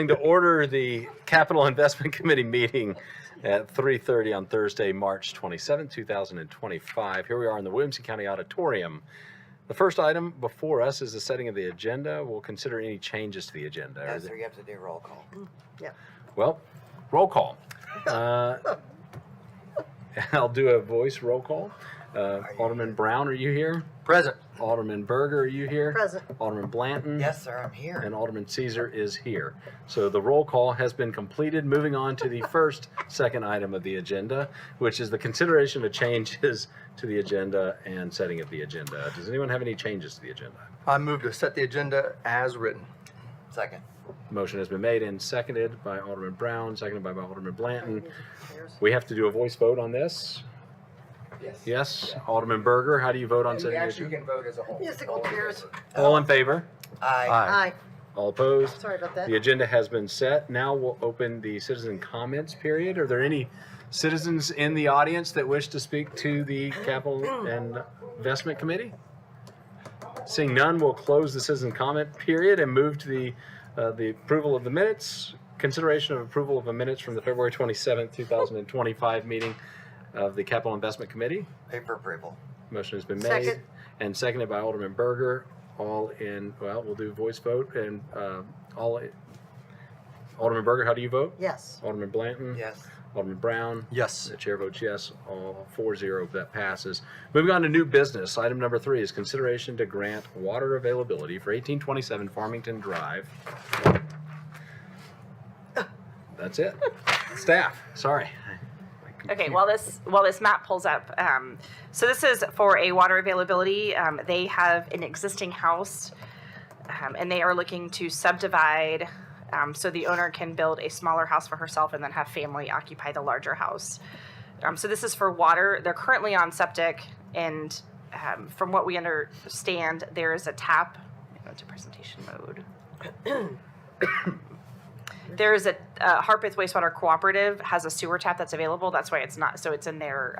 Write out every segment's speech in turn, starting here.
calling to order the Capital Investment Committee meeting at 3:30 on Thursday, March 27, 2025. Here we are in the Williamson County Auditorium. The first item before us is the setting of the agenda. We'll consider any changes to the agenda. No, sir, you have to do roll call. Yep. Well, roll call. I'll do a voice roll call. Alderman Brown, are you here? Present. Alderman Berger, are you here? Present. Alderman Blanton? Yes, sir, I'm here. And Alderman Caesar is here. So the roll call has been completed. Moving on to the second item of the agenda, which is the consideration of changes to the agenda and setting of the agenda. Does anyone have any changes to the agenda? I move to set the agenda as written. Second. Motion has been made and seconded by Alderman Brown, seconded by Alderman Blanton. We have to do a voice vote on this. Yes. Alderman Berger, how do you vote on setting the agenda? can vote as a whole. Musical chairs. All in favor? Aye. Aye. All opposed? Sorry about that. The agenda has been set. Now we'll open the citizen comments period. Are there any citizens in the audience that wish to speak to the Capital and Investment Committee? Seeing none, we'll close the citizen comment period and move to the approval of the minutes. Consideration of approval of the minutes from the February 27th, 2025 meeting of the Capital Investment Committee. Move for approval. Motion has been made Second. and seconded by Alderman Berger. All in, well, we'll do voice vote and Alderman Berger, how do you vote? Yes. Alderman Blanton? Yes. Alderman Brown? Yes. The chair votes yes, all 4-0, that passes. Moving on to new business, item number 3 is consideration to grant water availability for 1827 Farmington Drive. That's it. Staff, sorry. Okay, while this map pulls up, so this is for a water availability. They have an existing house, and they are looking to subdivide, so the owner can build a smaller house for herself and then have family occupy the larger house. So this is for water. They're currently on septic, and from what we understand, there is a tap. Let me go to presentation mode. There is a Harpeth Wastewater Cooperative has a sewer tap that's available. That's why it's not, so it's in their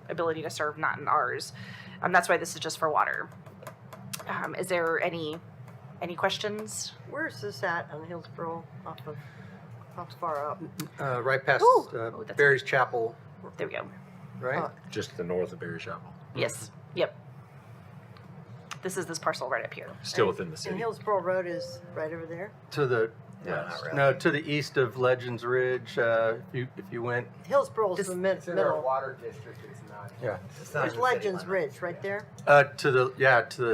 ability to serve, not in ours. That's why this is just for water. Is there any questions? Where's this at on Hillsborough? How far up? Right past Ooh. That's- Barry's Chapel, There we go. right? Just to the north of Berry Chapel, Yes. Yep. This is this parcel right up here. still within the And city. Hillsborough Road is right over there. To the No, not really. no, to the east of Legends Ridge. If you went, Hillsborough's This- the middle. water district, it's not. yeah, It's not There's in the city Legends limits. Ridge right there. to the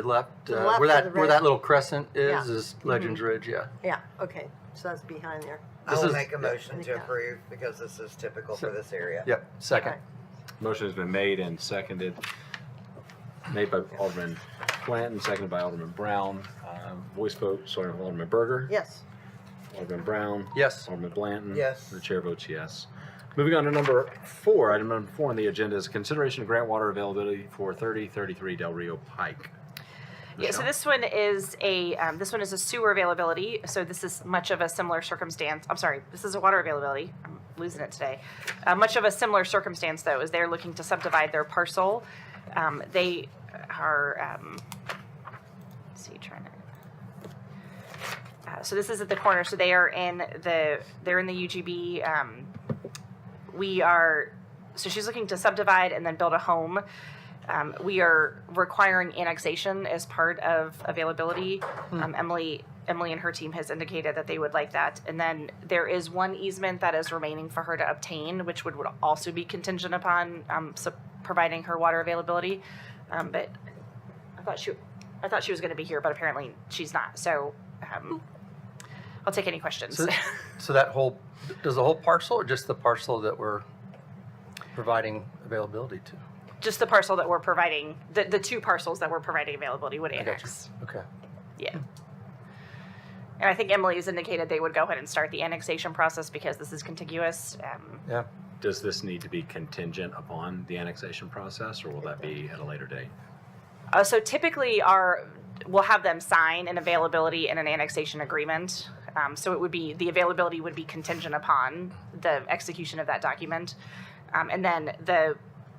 left, To the left where of that the where red. that little crescent Yeah. is Legends Ridge. Yeah. Yeah. Okay. So that's behind there. I This will is- make a motion to Yeah. approve because this is typical for this area. Yep. Second. Okay. Motion has been made and seconded. Made by Alderman Blanton, seconded by Alderman Brown. Voice vote, sorry, Alderman Berger. Yes. Alderman Brown. Yes. Alderman Blanton. Yes. The chair votes yes. Moving on to number 4, item number 4 on the agenda is consideration of grant water availability for 3033 Del Rio Pike. Yeah, so Michelle? this one is a sewer availability. So this is much of a similar circumstance. I'm sorry, this is a water availability. I'm losing it today. Much of a similar circumstance though, is they're looking to subdivide their parcel. They are, let's see, trying to. So this is at the corner. So they're in the UGB. So she's looking to subdivide and then build a home. We are requiring annexation as part of availability. Emily and her team has indicated that they would like that. And then there is one easement that is remaining for her to obtain, which would also be contingent upon providing her water availability. But I thought she was going to be here, but apparently she's not. So I'll take any questions. So that does the whole parcel, or just the parcel that we're providing availability to? Just the parcel that we're providing, the 2 parcels that we're providing availability would I got you. annex. Okay. Yeah. And I think Emily has indicated they would go ahead and start the annexation process because this is contiguous. Yeah. Does this need to be contingent upon the annexation process, or will that be at a later date? So typically we'll have them sign an availability and an annexation agreement. So it would be, the availability would be contingent upon the execution of that document. And then the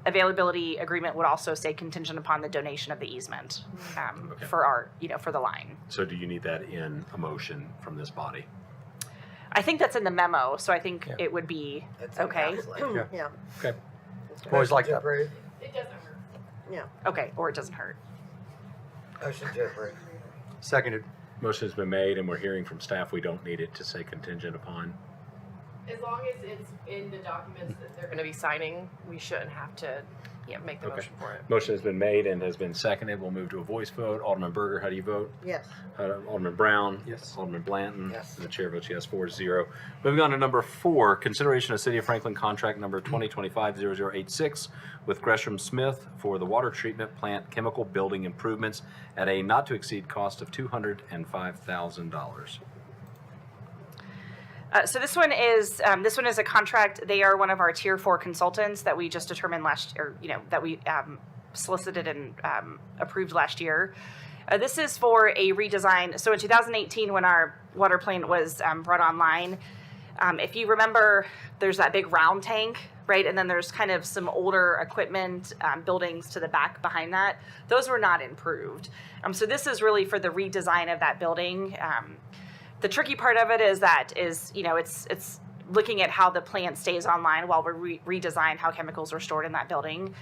availability agreement would also say contingent upon the donation of the easement Okay. for for the line. So do you need that in a motion from this body? I think that's in the memo, so I think Yeah. it would be It's okay. encapsulated. Yeah. Okay. Always like Motion to that. approve. It doesn't hurt. Yeah. Okay, or it doesn't hurt. Motion to approve. Seconded. Motion's been made, and we're hearing from staff we don't need it to say contingent upon. As long as it's in the documents that they're gonna be signing, we shouldn't have to, make the Okay. motion for it. Motion has been made and has been seconded. We'll move to a voice vote. Alderman Berger, how do you vote? Yes. Alderman Brown? Yes. Alderman Blanton? Yes. And the chair votes yes, 4-0. Moving on to number 4, consideration of City of Franklin contract number 2025-0086 with Gresham Smith for the water treatment plant chemical building improvements at a not-to-exceed cost of $205,000. So this one is a contract. They are one of our tier 4 consultants that we just determined that we solicited and approved last year. This is for a redesign. So in 2018, when our water plant was brought online, if you remember, there's that big round tank, right? And then there's kind of some older equipment buildings to the back behind that. Those were not improved. So this is really for the redesign of that building. The tricky part of it is it's looking at how the plant stays online while we redesign how chemicals are stored in that building.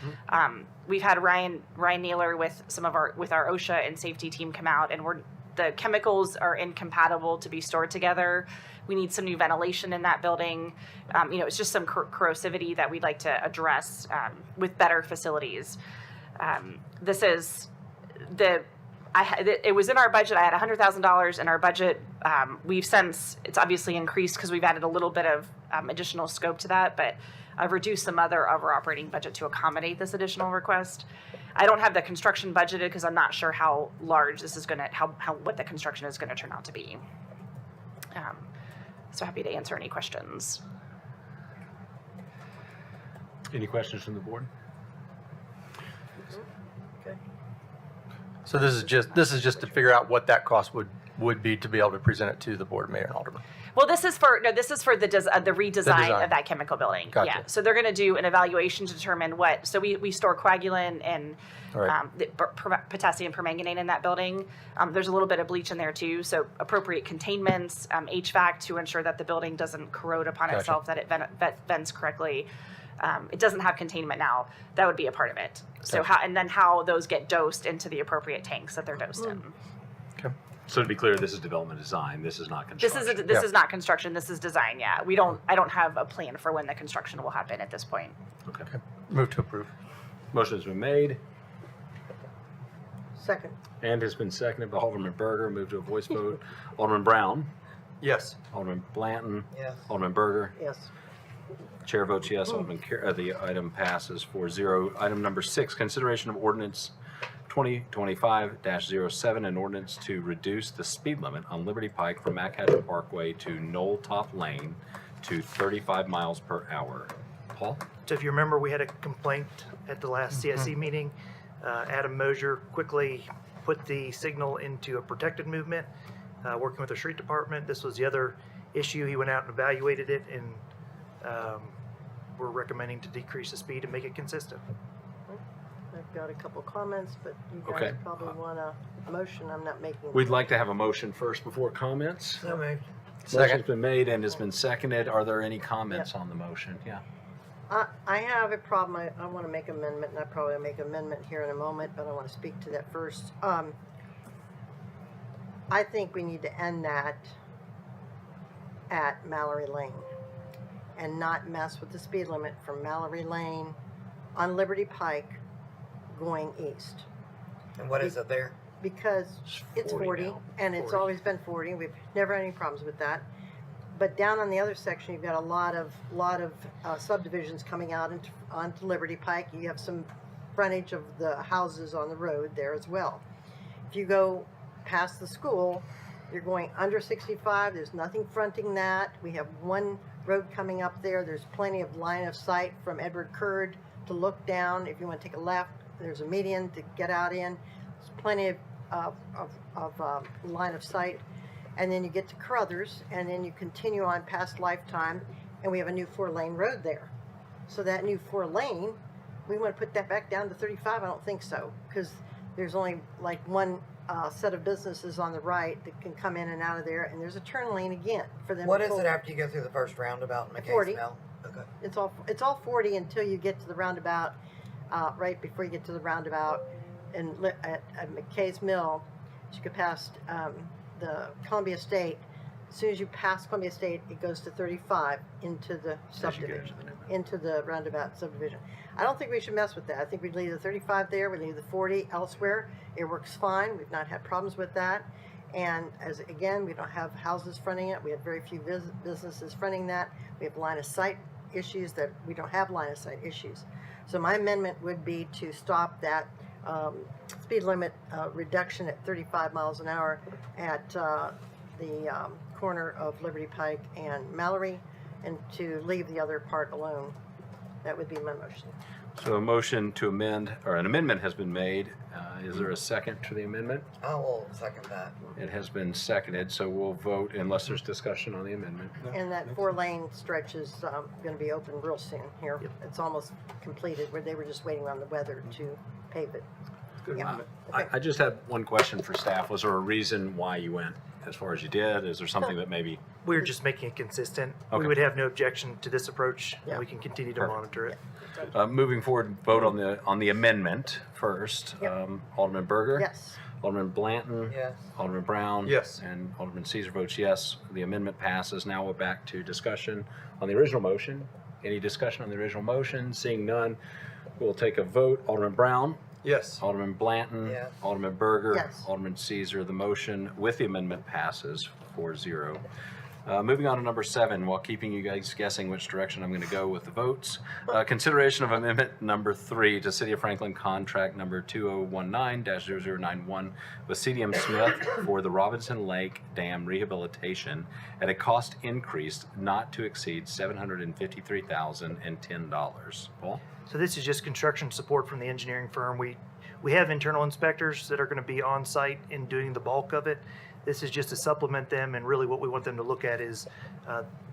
We've had Ryan Naylor with our OSHA and safety team come out, and the chemicals are incompatible to be stored together. We need some new ventilation in that building. It's just some corrosivity that we'd like to address with better facilities. This is it was in our budget. I had $100,000 in our budget. It's obviously increased because we've added a little bit of additional scope to that, but I've reduced some other of our operating budget to accommodate this additional request. I don't have the construction budgeted because I'm not sure how large this is what the construction is gonna turn out to be. So happy to answer any questions. Any questions from the board? Okay. So this is just to figure out what that cost would be to be able to present it to the board, mayor, and alderman. Well, this is for the redesign design. of that chemical building. Gotcha. Yeah. So they're going to do an evaluation to determine what. So we store coagulant and All right. potassium permanganate in that building. There's a little bit of bleach in there too. So appropriate containments, HVAC to ensure that the building doesn't corrode upon Gotcha. itself, that it vents correctly. It doesn't have containment now. That would be a part of it. So Gotcha. how those get dosed into the appropriate tanks that they're dosed in. Okay. So to be clear, this is development design. This is not construction. This Yeah. is not construction. This is design. Yeah, I don't have a plan for when the construction will happen at this point. Okay. Move to approve. Motion's been made Second. and has been seconded by Alderman Berger. Move to a voice vote. Alderman Brown? Yes. Alderman Blanton? Yes. Alderman Berger? Yes. Chair votes yes. The item passes 4-0. Item number 6, consideration of ordinance 2025-07, an ordinance to reduce the speed limit on Liberty Pike from McHatcher Parkway to Knoll Top Lane to 35 miles per hour. Paul? So if you remember, we had a complaint at the last CSE meeting. Adam Mosier quickly put the signal into a protected movement, working with the street department. This was the other issue. He went out and evaluated it, and we're recommending to decrease the speed and make it consistent. I've got a couple comments, but you guys Okay. probably want a motion. I'm not making. We'd like to have a motion first before comments. So moved. Motion's been made and has been seconded. Are there any comments on the motion? Yeah. I have a problem. I want to make amendment, and I probably will make an amendment here in a moment, but I want to speak to that first. I think we need to end that at Mallory Lane and not mess with the speed limit from Mallory Lane on Liberty Pike going east. And what is it there? Because it's 40 now. and it's 40. always been 40. We've never had any problems with that. But down on the other section, you've got a lot of subdivisions coming out onto Liberty Pike. You have some frontage of the houses on the road there as well. If you go past the school, you're going under 65. There's nothing fronting that. We have one road coming up there. There's plenty of line of sight from Edward Curd to look down. If you want to take a left, there's a median to get out in. There's plenty of line of sight. And then you get to Carruthers, and then you continue on past Lifetime, and we have a new 4-lane road there. So that new 4-lane, we want to put that back down to 35? I don't think so, because there's only like one set of businesses on the right that can come in and out of there, and there's a turn lane again for them. What to is pull. it after you go through the first roundabout in McKay's 40. Mill? Okay. It's all 40 until you get to the roundabout, right before you get to the roundabout, and at McKay's Mill, as you go past the Columbia State. As soon as you pass Columbia State, it goes to 35 into the subdivision, into the roundabout subdivision. I don't think we should mess with that. I think we'd leave the 35 there, we leave the 40 elsewhere. It works fine. We've not had problems with that. And as again, we don't have houses fronting it. We have very few businesses fronting that. We have line of sight issues that we don't have line of sight issues. So my amendment would be to stop that speed limit reduction at 35 miles an hour at the corner of Liberty Pike and Mallory, and to leave the other part alone. That would be my motion. So a motion to amend, or an amendment has been made. Is there a second to the amendment? I will second that. It has been seconded, so we'll vote unless there's discussion on the amendment. And that 4-lane stretch is going to be open real soon here. It's almost completed, where they were just waiting on the weather to pave it. Yeah. I just had one question for staff. Was there a reason why you went as far as you did? Is there something that maybe, We're just making it consistent. Okay. We would have no objection to this approach, Yeah. and we can continue to Perfect. monitor it. moving forward, vote on the amendment first. Yep. Alderman Berger? Yes. Alderman Blanton? Yes. Alderman Brown? Yes. And Alderman Caesar votes yes. The amendment passes. Now we're back to discussion on the original motion. Any discussion on the original motion? Seeing none, we'll take a vote. Alderman Brown? Yes. Alderman Blanton? Yes. Alderman Berger? Yes. Alderman Caesar. The motion with the amendment passes 4-0. Moving on to number 7, while keeping you guys guessing which direction I'm going to go with the votes. Consideration of amendment number 3 to City of Franklin contract number 2019-0091 with CDM Smith for the Robinson Lake Dam rehabilitation at a cost increased not to exceed $753,010. Paul? So this is just construction support from the engineering firm. We have internal inspectors that are going to be on site in doing the bulk of it. This is just to supplement them, and really what we want them to look at is,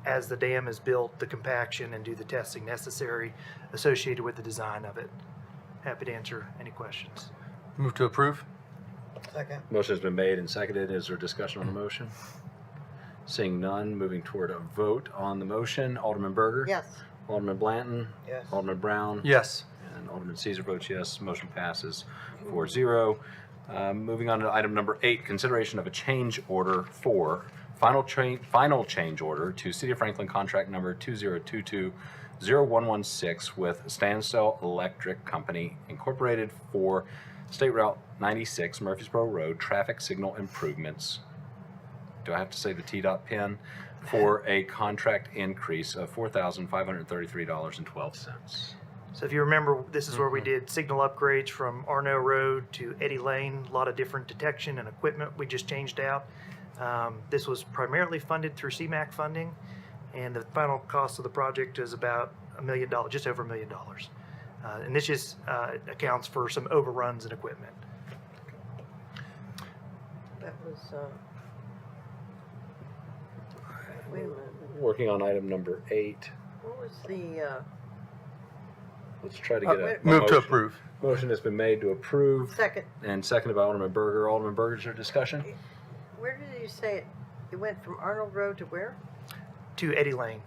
as the dam is built, the compaction and do the testing necessary associated with the design of it. Happy to answer any questions. Move to approve? Second. Motion has been made and seconded. Is there discussion on the motion? Seeing none, moving toward a vote on the motion. Alderman Berger? Yes. Alderman Blanton? Yes. Alderman Brown? Yes. And Alderman Caesar votes yes. Motion passes 4-0. Moving on to item number 8, consideration of a change order for final change order to City of Franklin contract number 2022-0116 with Standstill Electric Company Incorporated for State Route 96 Murfreesboro Road traffic signal improvements. Do I have to say the T-dot pin? For a contract increase of $4,533.12. So if you remember, this is where we did signal upgrades from Arno Road to Eddy Lane, a lot of different detection and equipment we just changed out. This was primarily funded through CMAQ funding, and the final cost of the project is about $1 million, just over $1 million. And this just accounts for some overruns in equipment. That was, wait a minute. Working on item number 8. What was the, Let's try to get a Move to motion. approve. Motion has been made to approve second? and seconded by Alderman Berger. Alderman Berger, is there discussion? Where did you say it? It went from Arnold Road to where? To Eddy Lane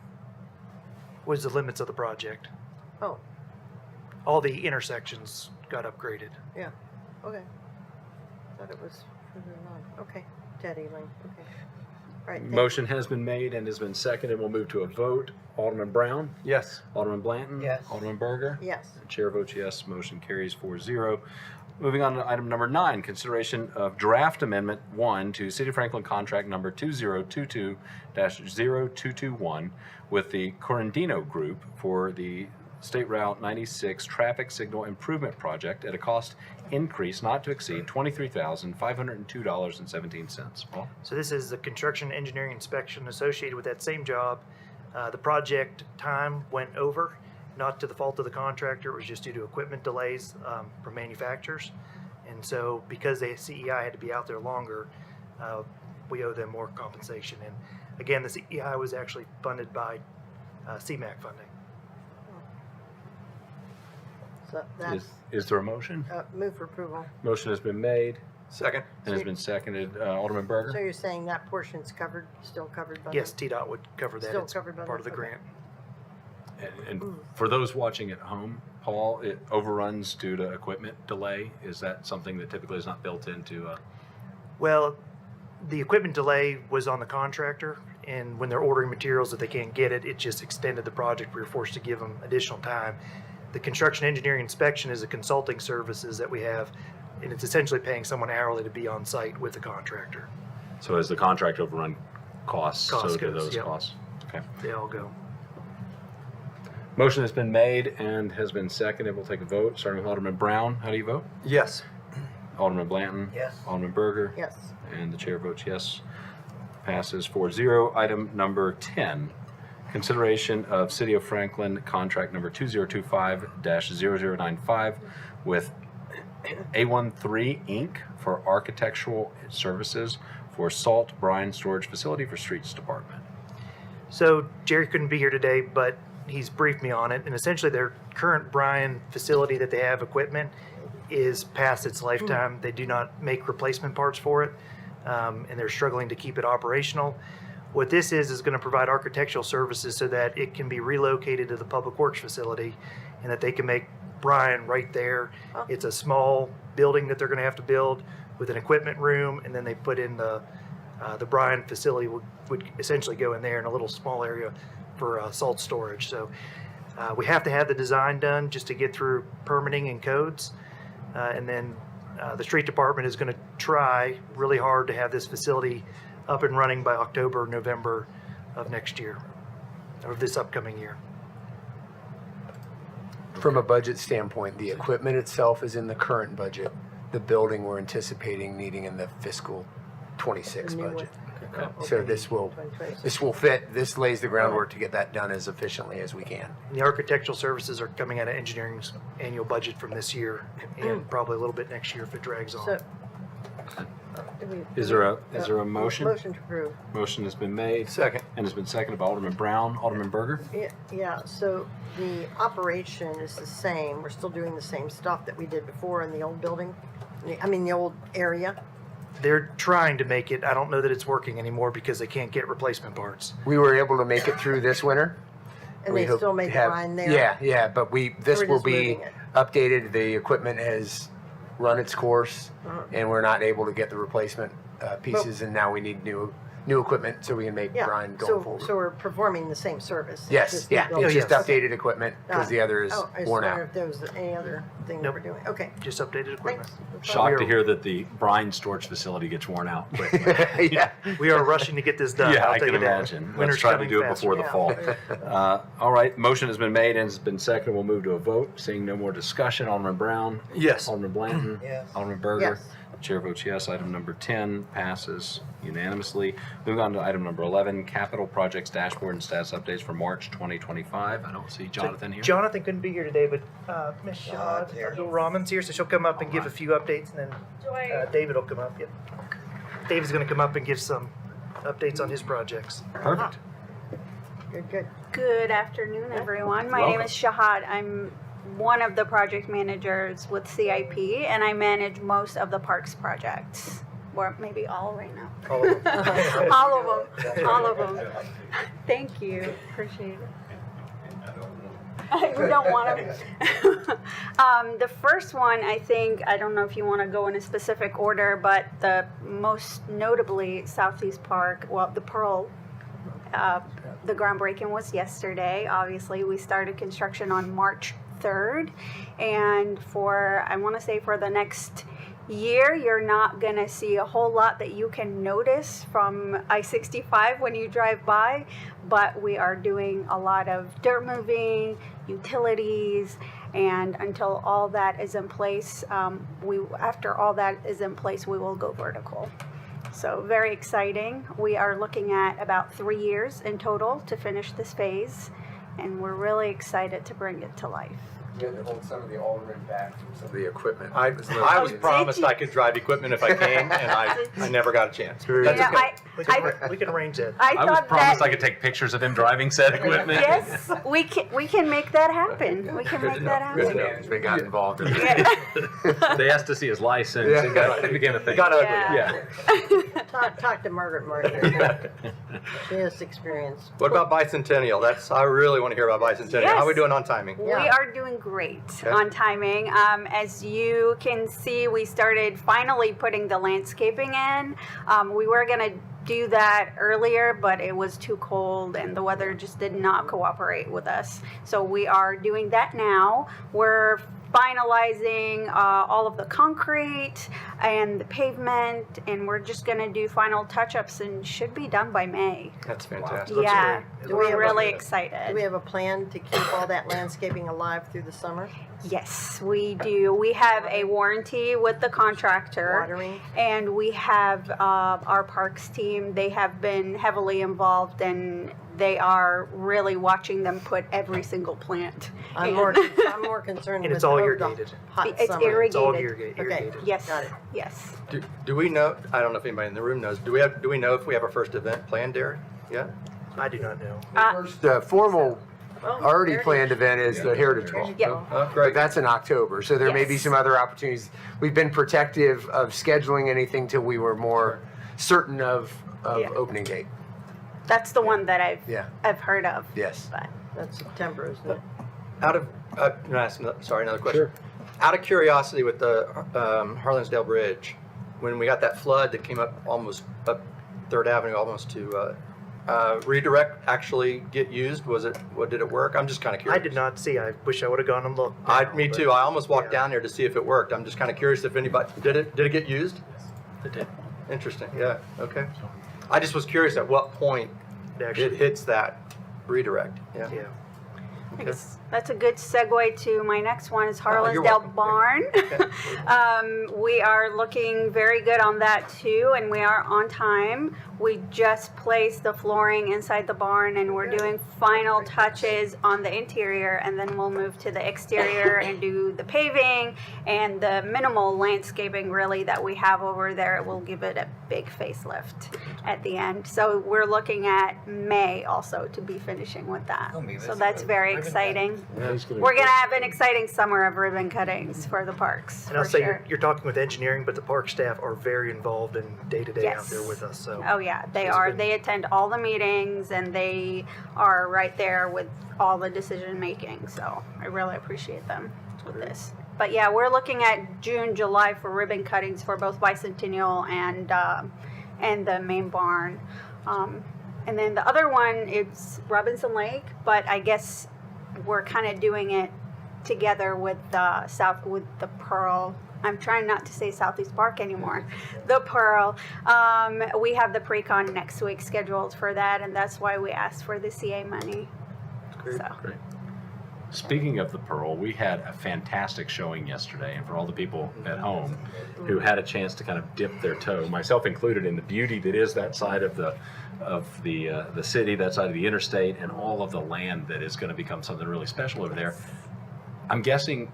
was the limits of the project. Oh, All the intersections got upgraded. yeah. Okay. Thought it was further along. Okay. Teddy Lane. Okay. All right. Motion has been made and has been seconded. We'll move to a vote. Alderman Brown? Yes. Alderman Blanton? Yes. Alderman Berger? Yes. Chair votes yes. Motion carries 4-0. Moving on to item number 9, consideration of draft amendment 1 to City of Franklin contract number 2022-0221 with the Corandino Group for the State Route 96 traffic signal improvement project at a cost increase not to exceed $23,502.17. Paul? So this is the construction engineering inspection associated with that same job. The project time went over, not to the fault of the contractor. It was just due to equipment delays from manufacturers. And so because the CEI had to be out there longer, we owe them more compensation. And again, the CEI was actually funded by CMAQ funding. So that's, Is there a motion? move for approval. Motion has been made Second. and has been seconded. Alderman Berger? So you're saying that portion's covered, still covered by? Yes, TDOT would cover that. Still It's covered by part of that, the okay. grant. And for those watching at home, Paul, it overruns due to equipment delay. Is that something that typically is not built into? Well, the equipment delay was on the contractor, and when they're ordering materials that they can't get it, it just extended the project. We were forced to give them additional time. The construction engineering inspection is a consulting services that we have, and it's essentially paying someone hourly to be on site with the contractor. So as the contract overrun costs, so Cost do goes, those yep. costs. Okay. They all go. Motion has been made and has been seconded. We'll take a vote, starting with Alderman Brown. How do you vote? Yes. Alderman Blanton? Yes. Alderman Berger? Yes. And the chair votes yes. Passes 4-0. Item number 10, consideration of City of Franklin contract number 2025-0095 with A13 Inc. for architectural services for salt brine storage facility for streets department. So Jerry couldn't be here today, but he's briefed me on it, and essentially their current brine facility that they have equipment is past its lifetime. They do not make replacement parts for it, and they're struggling to keep it operational. What this is going to provide architectural services so that it can be relocated to the Public Works facility and that they can make brine right there. Oh. It's a small building that they're going to have to build with an equipment room, and then they put in the brine facility would essentially go in there in a little small area for salt storage. So we have to have the design done just to get through permitting and codes. And then the street department is going to try really hard to have this facility up and running by October, November of next year, or this upcoming year. From a budget standpoint, the equipment itself is in the current budget. The building we're anticipating needing in the fiscal 26 The new budget. one. So Okay. this will 2026. fit, this lays the groundwork to get that done as efficiently as we can. And the architectural services are coming out of engineering's annual budget from this year and probably a little bit next year if it drags on. So. do we- Is there a motion? Motion to approve. Motion has been made Second. and has been seconded by Alderman Brown. Alderman Berger? Yeah, so the operation is the same. We're still doing the same stuff that we did before in the old building. The old area. They're trying to make it. I don't know that it's working anymore because they can't get replacement parts. We were able to make it through this winter. And We they hope still to make have- brine there. Yeah, but this We're will just be moving it. updated. The equipment has run its course, and we're not able to get the replacement pieces, and now we need new equipment so we can make Yeah, brine going so forward. we're performing the same service. it's Yes, just yeah, new building. it's just yes. updated equipment because the other is Oh, I was worn wondering out. if there was any other thing that Nope. we're doing. Okay, Just updated equipment. thanks. Shocked to hear that the brine storage facility gets worn out quickly. Yeah. We are rushing to get this done. Yeah, I'll I tell can you that. imagine. Let's Winter's try to coming do it fast. before the Yeah. fall. All right, motion has been made and has been seconded. We'll move to a vote. Seeing no more discussion, Alderman Brown? Yes. Alderman Blanton? Yes. Alderman Berger? Yes. Chair votes yes. Item number 10 passes unanimously. Moving on to item number 11, capital projects dashboard and status updates for March 2025. I don't see Jonathan here. Jonathan couldn't be here today, but Miss Shahad's Shahad, here. Abdul Rahman's here, so she'll come up and give a few updates, and then David will come up. Yep. David's going to come up and give some updates on his projects. Perfect. Good. Good afternoon, everyone. My Welcome. name is Shahad. I'm one of the project managers with CIP, and I manage most of the parks projects, or maybe all right now. All of them. All of them. Thank you. Appreciate it. We don't want to. The first one, I think, I don't know if you want to go in a specific order, but the most notably Southeast Park, well, the Pearl, the groundbreaking was yesterday. Obviously, we started construction on March 3rd, and I want to say for the next year, you're not going to see a whole lot that you can notice from I-65 when you drive by, but we are doing a lot of dirt moving, utilities, and until all that is in place, after all that is in place, we will go vertical. So very exciting. We are looking at about 3 years in total to finish this phase, and we're really excited to bring it to life. We had to hold some of the aldermen back from some of the equipment. I was promised I could drive equipment if I came, and I never got a chance. Very That's You know, okay. We can arrange that. I I was thought promised that, I could take pictures of him driving said equipment. yes, we can make that happen. We can make that Risk happen. management got involved in it. Yeah. They asked to see his license. Yeah. It became a thing. Got ugly. Yeah. Talk to Margaret Martin. She has experience. What about bicentennial? I really want to hear about bicentennial. How are we Yes. doing on timing? We Yeah. are doing great Okay. on timing. As you can see, we started finally putting the landscaping in. We were going to do that earlier, but it was too cold and the weather just did not cooperate with us. So we are doing that now. We're finalizing all of the concrete and the pavement, and we're just going to do final touch-ups and should be done by May. That's fantastic. Looks Yeah, great. Do we have we're a- really Do we excited. have a plan to keep all that landscaping alive through the summer? Yes, we do. We have a warranty with the contractor. Watering? And we have our parks team. They have been heavily involved, and they are really watching them put every single plant. I'm in. more concerned And with it's all the irrigated. hot It's summer. It's all irrigated. irrigated. Yes, Got it. yes. Do we know, I don't know if anybody in the room knows, do we know if we have our first event planned, Derek? Yeah? I do not know. The formal, Oh, already there it planned event is the Heritage Walk. Yeah. Oh, But great. that's in October, so there may be Yes. some other opportunities. We've been protective of scheduling anything till we were more certain of Yeah. opening date. That's the one that Yeah, I've heard of. yes. But That's September, isn't it? Out of, can I ask, another question? Out of curiosity with the Harlansdale Bridge, when we got that flood that came up almost up Third Avenue, almost to redirect actually get used? Did it work? I'm just kind of I curious. did not see. I wish I would have gone and looked. Me but- too. I almost walked yeah. down there to see if it worked. I'm just kind of curious if anybody did it get used? It did. Interesting. Yeah. Okay. I just was curious at what point It it actually, hits that redirect. Yeah. yeah. I guess that's a good segue to my next one is Oh, you're Harlansdale welcome. Barn. We are looking very good on that too, and we are on time. We just placed the flooring inside the barn, and we're doing final touches on the interior, and then we'll move to the exterior and do the paving and the minimal landscaping really that we have over there. It will give it a big facelift at the end. So we're looking at May also to be finishing with that. So that's very exciting. We're gonna have an exciting summer of ribbon cuttings for the parks, And I'll for say sure. you're talking with engineering, but the park staff are very involved in day to day out Yes. there with us. So Oh yeah, they It's are. been- They attend all the meetings and they are right there with all the decision making. So I really appreciate them with this. But yeah, we're looking at June, July for ribbon cuttings for both Bicentennial and the main barn. And then the other one is Robinson Lake, but I guess we're kind of doing it together with the Pearl. I'm trying not to say Southeast Park anymore. The Pearl. We have the pre-con next week scheduled for that, and that's why we asked for the CA money. So, Great. Speaking of the Pearl, we had a fantastic showing yesterday, and for all the people at home who had a chance to kind of dip their toe, myself included, in the beauty that is that side of the city, that side of the interstate, and all of the land that is going to become something really special over there. I'm guessing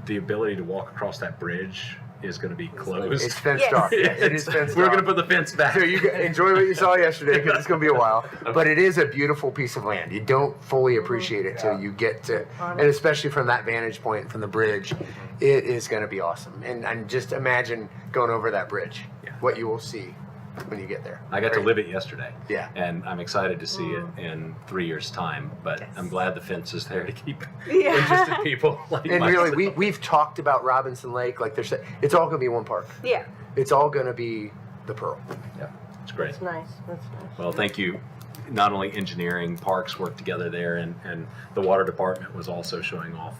the ability to walk across that bridge is going to be closed. It's fenced Yes. off. Yeah, it is fenced We're off. going to put the fence back. So you enjoy what you saw yesterday because it's going to be a while. But it is a beautiful piece of land. You don't fully appreciate it till you get to, and especially from that vantage point from the bridge, it is going to be awesome. And just imagine going over that bridge, what you will see when you get there. I got to live it yesterday. Yeah. And I'm excited to see it in 3 years' time. But I'm glad the fence is there to keep Yeah. interested people like And myself. really, we've talked about Robinson Lake. Like it's all going to be one park. yeah. It's all going to be the Pearl. Yeah, it's great. That's nice. That's nice. Well, thank you. Not only engineering, parks worked together there, and the water department was also showing off.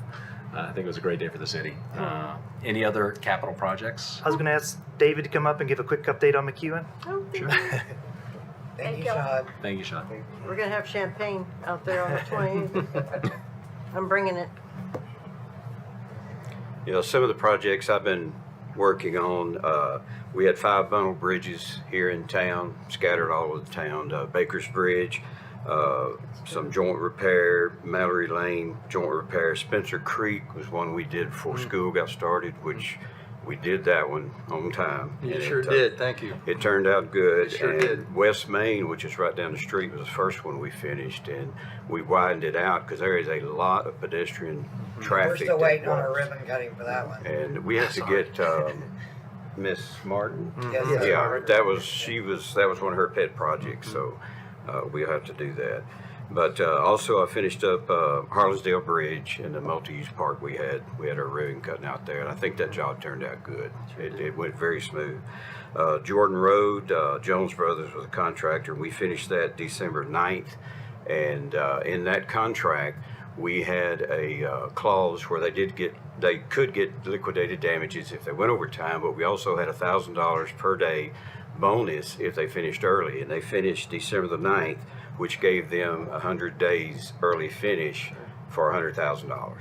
I think it was a great day for the city. Any other capital projects? I was going to ask David to come up and give a quick update on McEwen. Oh, Sure. Thank you, you. Sean. Thank you, Sean. we're gonna have champagne out there on the 20th. I'm bringing it. You know, some of the projects I've been working on, we had 5 bundle bridges here in town, scattered all over the town. Baker's Bridge, some joint repair, Mallory Lane joint repair. Spencer Creek was one we did before school got started, which we did that one on time. You and sure it, did, thank you. It turned out good. It sure and did. West Main, which is right down the street, was the first one we finished, and we widened it out because there is a lot of pedestrian traffic. We're still that waiting on a runs. ribbon cutting for that one. And we have to get Miss Martin. Yes, Yes, Yeah, Margaret. that was one of her pet projects, so we'll have to do that. But also, I finished up Harlansdale Bridge and the multi-use park we had. We had our ribbon cutting out there, and I think that job turned out good. It went very smooth. Jordan Road, Jones Brothers was a contractor. We finished that December 9th, and in that contract, we had a clause where they could get liquidated damages if they went over time, but we also had $1,000 per day bonus if they finished early, and they finished December the 9th, which gave them 100 days early finish for $100,000.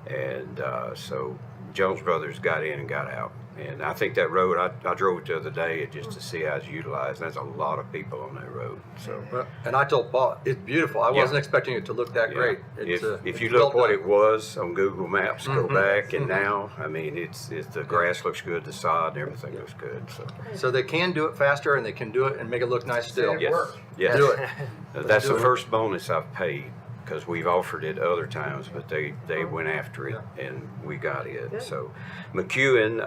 And so Jones Brothers got in and got out. And I think that road, I drove it the other day just to see how it's utilized. There's a lot of people on that road. So Well, and I told Paul, it's beautiful. I Yeah. wasn't expecting it to look that yeah. great. It's, If it's you well look what done. it was on Google Maps, go Mhm. back and now, I mean, it's the grass looks good, the sod and everything looks good. So So they can do it faster and they can do it and make it look nice still. yes, yes. Do it. That's Do the it. first bonus I've paid, because we've offered it other times, but they went after it and we got it. Good. So McEwen,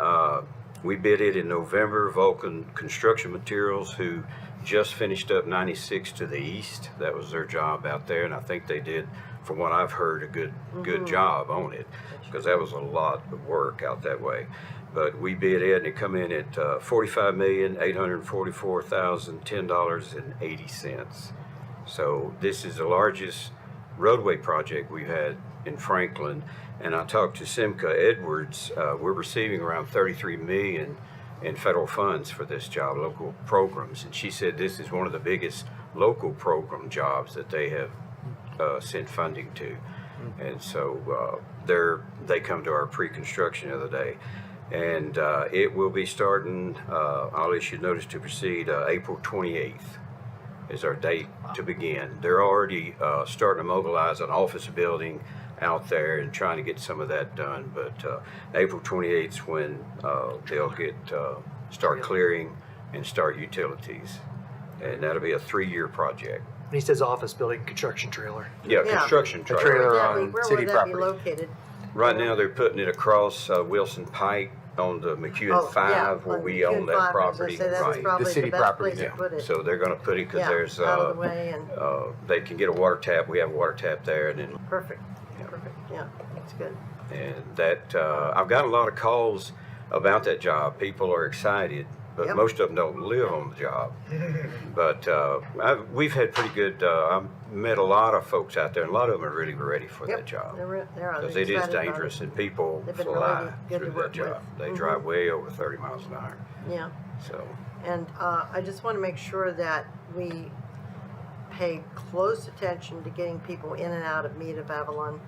we bid it in November. Vulcan Construction Materials, who just finished up 96 to the east. That was their job out there, and I think they did, from what I've heard, a good job on it, because that was a lot of work out that way. But we bid it, and it come in at $45,844,010.80. So this is the largest roadway project we've had in Franklin. And I talked to Simca Edwards. We're receiving around $33 million in federal funds for this job, local programs. And she said this is one of the biggest local program jobs that they have sent funding to. And so they come to our pre-construction the other day. And it will be starting, I'll issue notice to proceed April 28th. Is our date to begin. They're already starting to mobilize an office building out there and trying to get some of that done. But April 28th is when they'll start clearing and start utilities. And that'll be a 3-year project. When he says office building, construction trailer. Yeah, Yeah. construction A trailer. trailer Where on would city that be property. located? Right now, they're putting it across Wilson Pike on the McEwen 5, where on we McEwen own that 5, I was gonna property. say that was Right. probably The city the best property, place to Yeah. put it. So they're going to put it because Yeah, there's out of the way and they can get a water tap. We have a water tap there, and then perfect, perfect, yeah, that's good. and that I've got a lot of calls about that job. People are excited, but Yep. most of them don't live on the job. But we've had pretty good. I've met a lot of folks out there, and a lot of them are really ready for that Yep, job, they're because it is excited about dangerous, and people They've been fly really good to through work that job. with. They Mhm. drive way over 30 miles an hour. Yeah, So and I just want to make sure that we pay close attention to getting people in and out of Mead of Avalon.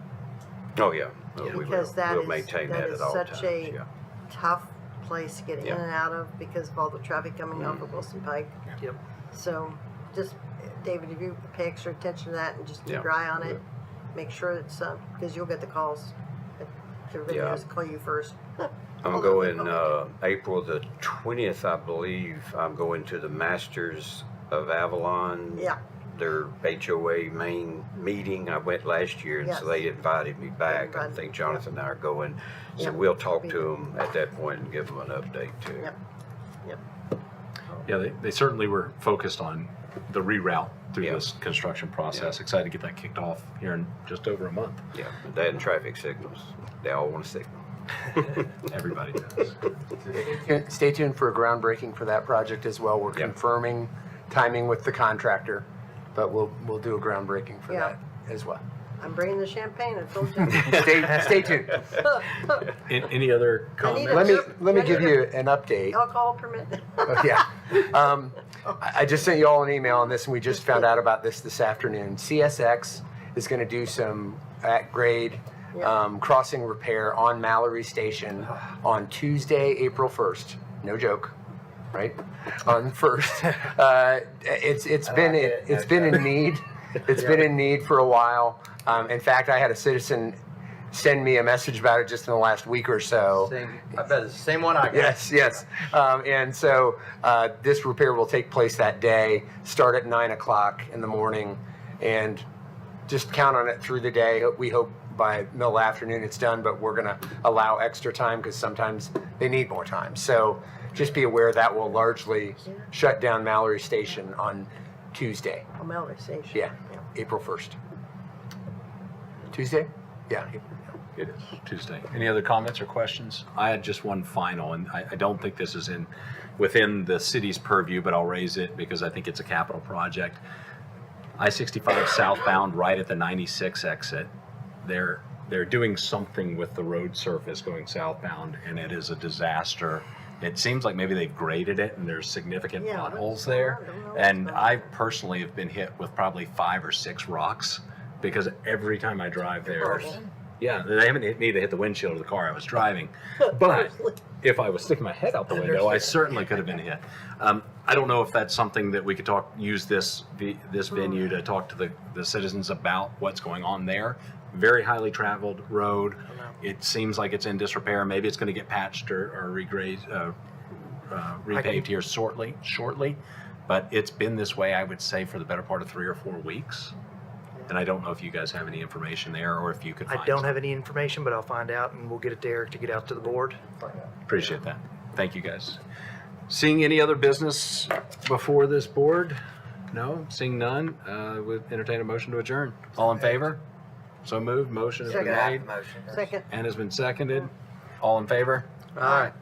oh yeah, we will. Because that We'll is, maintain that that is at all such times. a Yeah. tough place to get in Yeah. and out of because of all the traffic coming off of Wilson Pike. Yep. So just, David, if you pay extra attention to that and just keep Yeah. your eye on it, make sure it's, because you'll get the calls. Everybody Yeah. has to call you first. I'm Although they going probably April the 20th, I believe. I'm going to the Masters of Avalon. Yeah. Their HOA main meeting. I went last year, and Yes. so they invited me back. I invited think you, Jonathan and I are going. So Yep. we'll talk Be to there. them at that point and give them an update too. Yep. Yeah, they certainly were focused on the reroute through Yeah. this construction process. Excited to get that kicked off here in just over a month. Yeah, but that and traffic signals. They all want a signal. Everybody does. Stay tuned for a groundbreaking for that project as well. We're Yeah. confirming timing with the contractor, but we'll do a groundbreaking for Yeah. that as well. I'm bringing the champagne, I told you. Stay tuned. Any other I need comments? Let me give you an update. Alcohol permit. Yeah. I just sent you all an email on this, and we just found out about this afternoon. CSX is going to do some at-grade Yeah. crossing repair on Mallory Station on Tuesday, April 1st. No joke, right? On 1st. It's been in need. It's been in need for a while. In fact, I had a citizen send me a message about it just in the last week or so. I bet it's the same one I got. Yes. And so this repair will take place that day, start at 9 o'clock in the morning, and just count on it through the day. We hope by middle afternoon it's done, but we're going to allow extra time because sometimes they need more time. So just be aware that will largely shut down Mallory Station on Tuesday. Oh, Mallory Station. Yeah, April 1st. Tuesday? Yeah. It is Tuesday. Any other comments or questions? I had just one final, and I don't think this is within the city's purview, but I'll raise it because I think it's a capital project. I-65 southbound, right at the 96 exit. They're doing something with the road surface going southbound, and it is a disaster. It seems like maybe they've graded it, and there's significant Yeah, potholes I there. don't know And what's going I personally have been hit with probably 5 or 6 rocks because every time I drive there, yeah, they haven't hit me, they hit the windshield of the car I was driving. But if I was sticking my head out the window, I certainly could have been hit. I don't know if that's something that we could use this venue to talk to the citizens about what's going on there. Very highly traveled road. It seems like it's in disrepair. Maybe it's going to get patched or repaved here shortly. But it's been this way, I would say, for the better part of 3 or 4 weeks. And I don't know if you guys have any information there or if you could find I don't have any information, but I'll find out and we'll get it to Eric to get out to the board. Appreciate that. Thank you, guys. Seeing any other business before this board? No? Seeing none, would entertain a motion to adjourn. All in favor? So moved. Motion has been Second. made Motion. Second. and has been seconded. All in favor? All right.